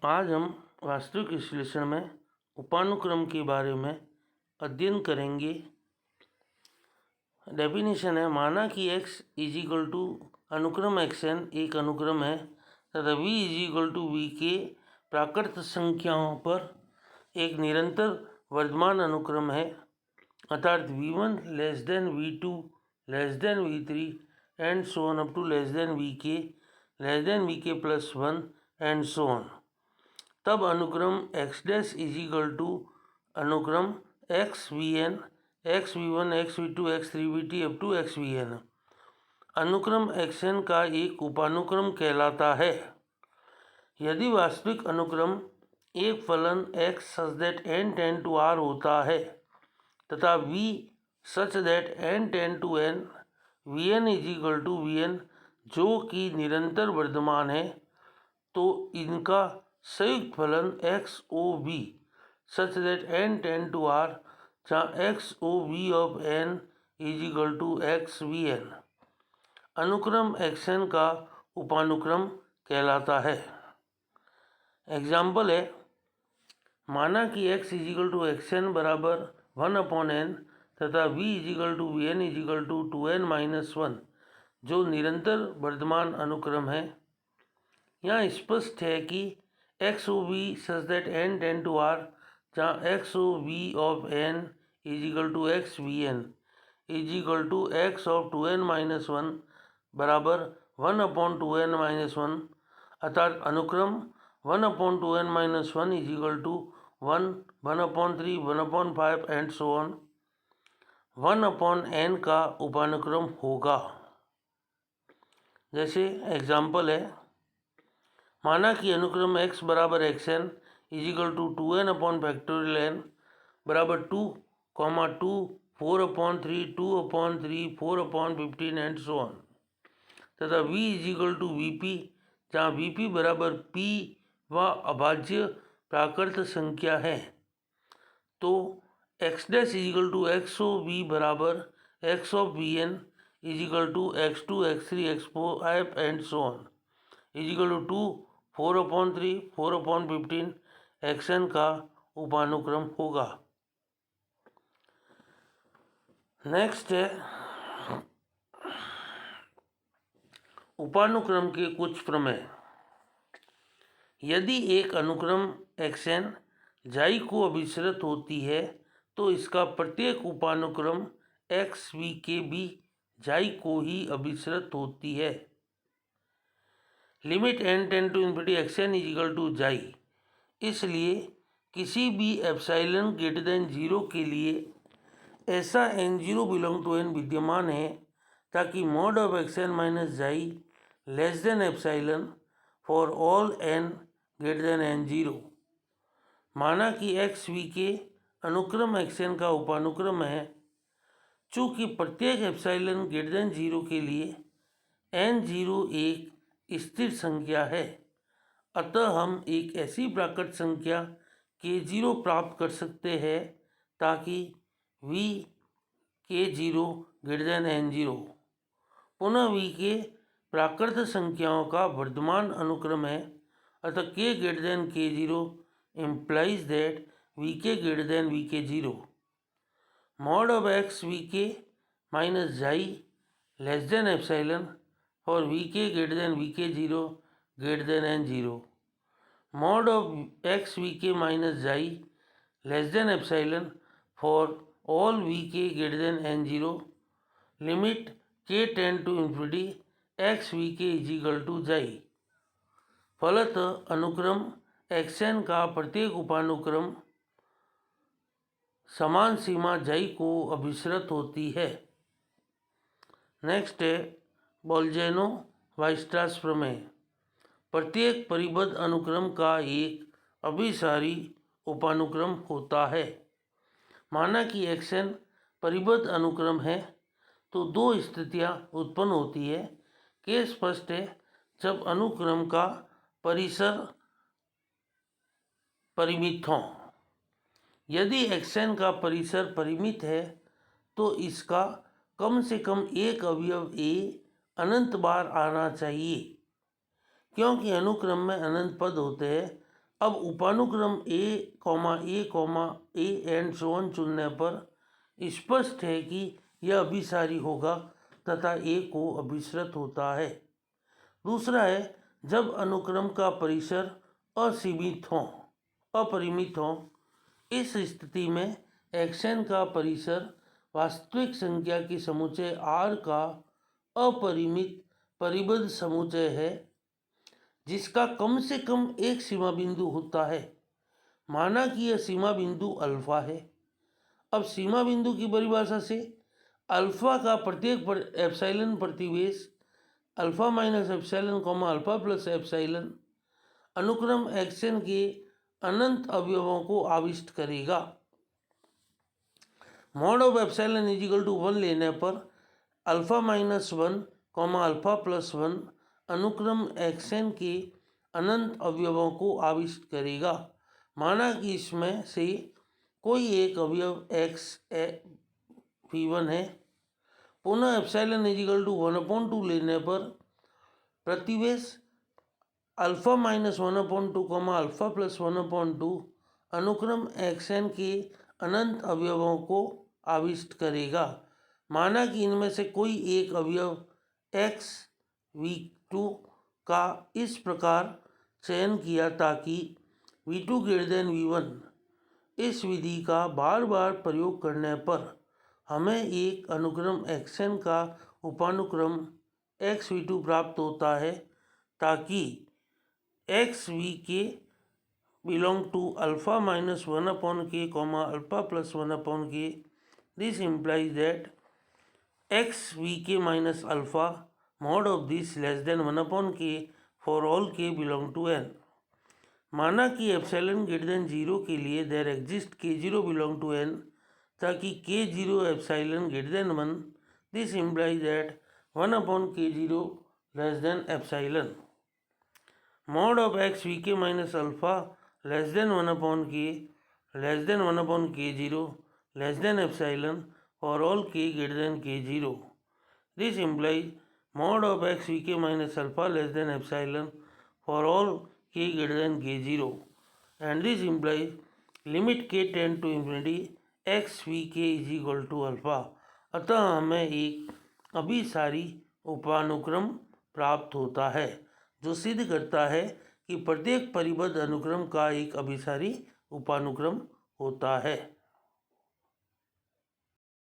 आज हम वास्तविक विश्लेषण में उपानुक्रम के बारे में अध्ययन करेंगे। डेफिनेशन है, माना कि x इज इक्वल टू अनुक्रम xn एक अनुक्रम है तथा v is equal to v के प्राकृत संख्याओं पर एक निरंतर वर्धमान अनुक्रम है, अर्थात v1 less than v2 less than v3 and so on up to less than vk plus 1 and so on. तब अनुक्रम x dash is equal to अनुक्रम x vn x v1 x v2 x 3 vt up to x vn अनुक्रम xn का एक उपानुक्रम कहलाता है। यदि वास्तविक अनुक्रम एक फलन x such that n tend to r होता है तथा v such that n tend to n vn is equal to vn जो कि निरंतर वर्धमान है, तो इनका संयुक्त फलन XOV such that n tend to r जहाँ XOV of n is equal to XVn अनुक्रम xn का उपानुक्रम कहलाता है। एग्जाम्पल है, माना कि x is equal to xn बराबर 1/n तथा v is equal to vn is equal to 2n-1 जो निरंतर वर्धमान अनुक्रम है। यहाँ स्पष्ट है कि XOV such that n tend to r जहाँ XOV of n is equal to XVn is equal to x of 2n-1 बराबर 1/2n-1 अर्थात अनुक्रम 1/2n-1 is equal to 1, 1/3, 1/5 and so on 1/n का उपानुक्रम होगा। जैसे एग्जाम्पल है, माना कि अनुक्रम x बराबर xn is equal to 2n/n बराबर 2, 2, 4/3, 2/3, 4/15 एंड सो ऑन तथा v is equal to vp जहाँ vp बराबर p व अभाज्य प्राकृत संख्या है, तो x dash is equal to XOV बराबर x of vn is equal to x2, x3, x4 and so on is equal to 2, 4/3, 4/15 xn का उपानुक्रम होगा। नेक्स्ट है उपानुक्रम के कुछ प्रमेय। यदि एक अनुक्रम xn जाई को अभिसरित होती है तो इसका प्रत्येक उपानुक्रम xvk भी जाई को ही अभिसरित होती है। Limit n tend to infinity xn is equal to जाई, इसलिए किसी भी एप्सिलॉन ग्रेटर देन 0 के लिए ऐसा n0 बिलोंग टू n विद्यमान है ताकि मॉड ऑफ xn माइनस जाई less than epsilon for all n greater than n0। माना कि xvk अनुक्रम xn का उपानुक्रम है। चूँकि प्रत्येक एप्सिलॉन ग्रेटर देन 0 के लिए n0 एक स्थिर संख्या है, अतः हम एक ऐसी प्राकृत संख्या k0 प्राप्त कर सकते हैं ताकि v k0 greater than n0। पुनः v के प्राकृत संख्याओं का वर्धमान अनुक्रम है, अतः k greater than k0 implies that vk greater than vk0 mod of x vk minus xi less than epsilon for vk greater than vk0 greater than n0 mod of x vk minus xi less than epsilon for all vk greater than n0 limit k tend to infinity x vk is equal to xi। फलतः अनुक्रम xn का प्रत्येक उपानुक्रम समान सीमा जाई को अभिसरित होती है। Next है बोल्जेनो वाइस्ट्रास प्रमेय। प्रत्येक परिबद्ध अनुक्रम का एक अभिसारी उपानुक्रम होता है। माना कि xn परिबद्ध अनुक्रम है तो दो स्थितियां उत्पन्न होती है। केस फर्स्ट है जब अनुक्रम का परिसर परिमित हो। यदि xn का परिसर परिमित है तो इसका कम से कम एक अवयव a अनंत बार आना चाहिए। क्योंकि अनुक्रम में अनंत पद होते हैं, अब उपानुक्रम ए एंड सो ऑन चुनने पर स्पष्ट है कि यह अभिसारी होगा तथा ए को अभिसृत होता है। दूसरा है जब अनुक्रम का परिसर अपरिमित हो। इस स्थिति में xn का परिसर वास्तविक संख्या के समुच्चय R का अपरिमित परिबद्ध समुच्चय है जिसका कम से कम एक सीमा बिंदु होता है। माना कि यह सीमा बिंदु अल्फा है। अब सीमा बिंदु की परिभाषा से अल्फा का प्रत्येक एप्सिलॉन प्रतिवेश alpha minus epsilon alpha plus epsilon अनुक्रम xn के अनंत अवयवों को आविष्ट करेगा। Mod of epsilon is equal to 1 लेने पर अल्फा माइनस 1 अल्फा प्लस 1 अनुक्रम xn के अनंत अवयवों को आविष्ट करेगा। माना कि इसमें से कोई एक अवयव x v1 है। पुनः एप्सिलॉन इज इक्वल टू 1/2 लेने पर प्रतिवेश अल्फा माइनस 1/2 अल्फा प्लस 1/2 अनुक्रम xn के अनंत अवयवों को आविष्ट करेगा। माना कि इनमें से कोई एक अवयव x v2 का इस प्रकार चयन किया ताकि v2 > v1। इस विधि का बार बार प्रयोग करने पर हमें एक अनुक्रम xn का उपानुक्रम xv2 प्राप्त होता है ताकि xvk belong to alpha minus 1/k alpha plus 1/k. This implies that xvk minus alpha mod of this less than 1/k for all k belong to n. माना कि एप्सिलॉन > 0 के लिए there exist k0 belong to n ताकि k0 epsilon > 1. This implies that 1/k0 less than epsilon. Mod of xvk minus alpha less than 1/k less than 1/k0 less than epsilon for all k > k0. This implies mod of xvk minus alpha less than epsilon for all k > k0, and this implies limit k tend to infinity xvk is equal to alpha. अतः हमें एक अभिसारी उपानुक्रम प्राप्त होता है जो सिद्ध करता है कि प्रत्येक परिबद्ध अनुक्रम का एक अभिसारी उपानुक्रम होता है।